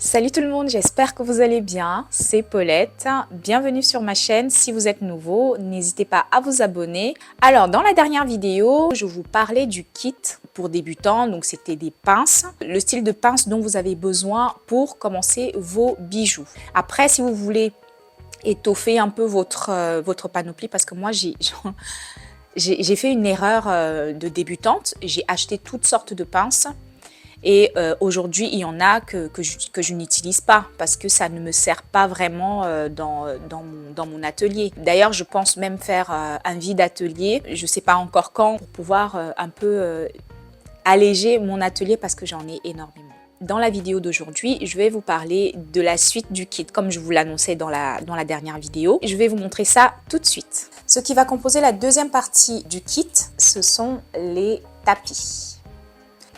Salut tout le monde, j'espère que vous allez bien, c'est Paulette, bienvenue sur ma chaîne. Si vous êtes nouveau, n'hésitez pas à vous abonner. Alors dans la dernière vidéo, je vous parlais du kit pour débutants, donc c'était des pinces, le style de pince dont vous avez besoin pour commencer vos bijoux. Après, si vous voulez étoffer un peu votre panoplie, parce que moi j'ai fait une erreur de débutante, j'ai acheté toutes sortes de pinces. Et aujourd'hui, il y en a que je n'utilise pas parce que ça ne me sert pas vraiment dans mon atelier. D'ailleurs, je pense même faire un vide atelier. Je ne sais pas encore quand pour pouvoir un peu alléger mon atelier parce que j'en ai énormément. Dans la vidéo d'aujourd'hui, je vais vous parler de la suite du kit, comme je vous l'annonçais dans la dernière vidéo. Je vais vous montrer ça tout de suite. Ce qui va composer la deuxième partie du kit, ce sont les tapis.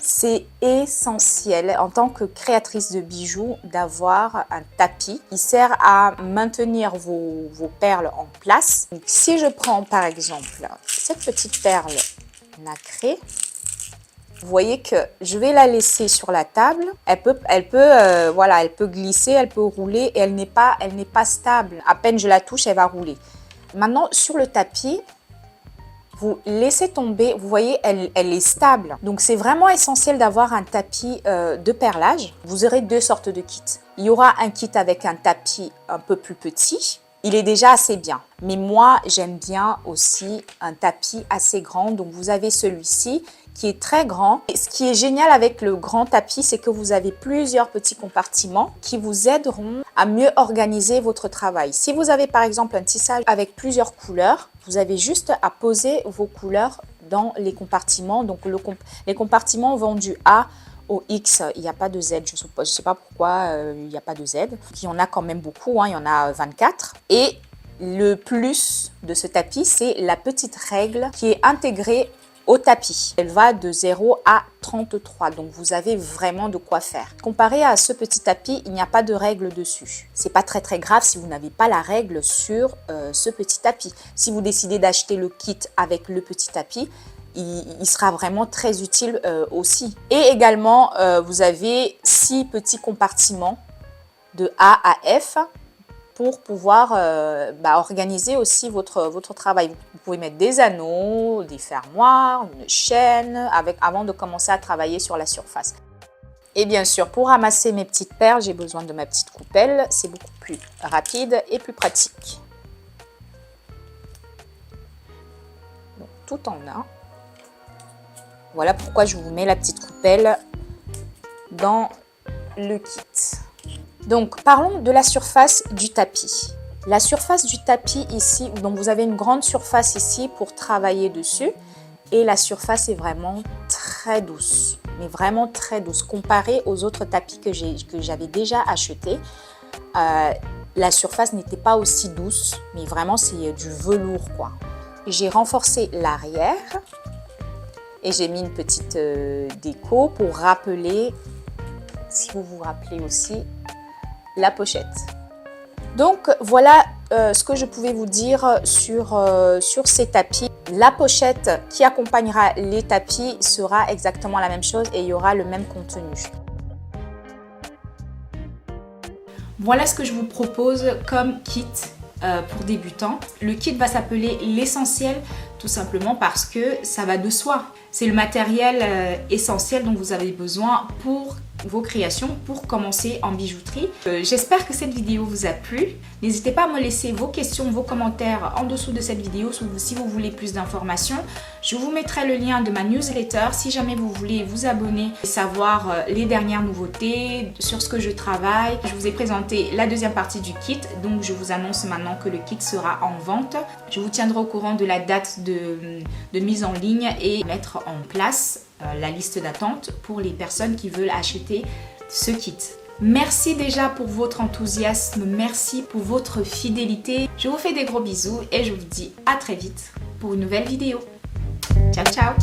C'est essentiel en tant que créatrice de bijoux d'avoir un tapis qui sert à maintenir vos perles en place. Donc, si je prends par exemple cette petite perle nacrée, vous voyez que je vais la laisser sur la table. Elle peut glisser, elle peut rouler et elle n'est pas stable. À peine je la touche, elle va rouler. Maintenant sur le tapis, vous laissez tomber, vous voyez, elle est stable. Donc, c'est vraiment essentiel d'avoir un tapis de perlage. Vous aurez deux sortes de kits. Il y aura un kit avec un tapis un peu plus petit. Il est déjà assez bien. Mais moi, j'aime bien aussi un tapis assez grand. Donc, vous avez celui-ci qui est très grand. Et ce qui est génial avec le grand tapis, c'est que vous avez plusieurs petits compartiments qui vous aideront à mieux organiser votre travail. Si vous avez par exemple un tissage avec plusieurs couleurs, vous avez juste à poser vos couleurs dans les compartiments. Donc les compartiments vont du A au X, il n'y a pas de Z, je ne sais pas pourquoi il n'y a pas de Z. Il y en a quand même beaucoup, hein, il y en a 24. Et le plus de ce tapis, c'est la petite règle qui est intégrée au tapis. Elle va de 0 à 33, donc vous avez vraiment de quoi faire. Comparé à ce petit tapis, il n'y a pas de règle dessus. C'est pas très grave si vous n'avez pas la règle sur ce petit tapis. Si vous décidez d'acheter le kit avec le petit tapis, il sera vraiment très utile aussi. Et également, vous avez 6 petits compartiments de A à F pour pouvoir organiser aussi votre travail. Vous pouvez mettre des anneaux, des fermoirs, une chaîne avant de commencer à travailler sur la surface. Et bien sûr, pour ramasser mes petites perles, j'ai besoin de ma petite coupelle. C'est beaucoup plus rapide et plus pratique. Donc, tout en un. Voilà pourquoi je vous mets la petite coupelle dans le kit. Donc, parlons de la surface du tapis. La surface du tapis ici, donc vous avez une grande surface ici pour travailler dessus. Et la surface est vraiment très douce, mais vraiment très douce. Comparée aux autres tapis que j'avais déjà achetés, la surface n'était pas aussi douce, mais vraiment c'est du velours quoi. J'ai renforcé l'arrière et j'ai mis une petite déco pour rappeler, si vous vous rappelez aussi, la pochette. Donc voilà ce que je pouvais vous dire sur ces tapis. La pochette qui accompagnera les tapis sera exactement la même chose et il y aura le même contenu. Voilà ce que je vous propose comme kit pour débutants. Le kit va s'appeler l'essentiel tout simplement parce que ça va de soi. C'est le matériel essentiel dont vous avez besoin pour vos créations, pour commencer en bijouterie. J'espère que cette vidéo vous a plu. N'hésitez pas à me laisser vos questions, vos commentaires en dessous de cette vidéo si vous voulez plus d'informations. Je vous mettrai le lien de ma newsletter si jamais vous voulez vous abonner et savoir les dernières nouveautés sur ce que je travaille. Je vous ai présenté la deuxième partie du kit, donc je vous annonce maintenant que le kit sera en vente. Je vous tiendrai au courant de la date de mise en ligne et mettre en place la liste d'attente pour les personnes qui veulent acheter ce kit. Merci déjà pour votre enthousiasme, merci pour votre fidélité. Je vous fais des gros bisous et je vous dis à très vite pour une nouvelle vidéo. Ciao, ciao!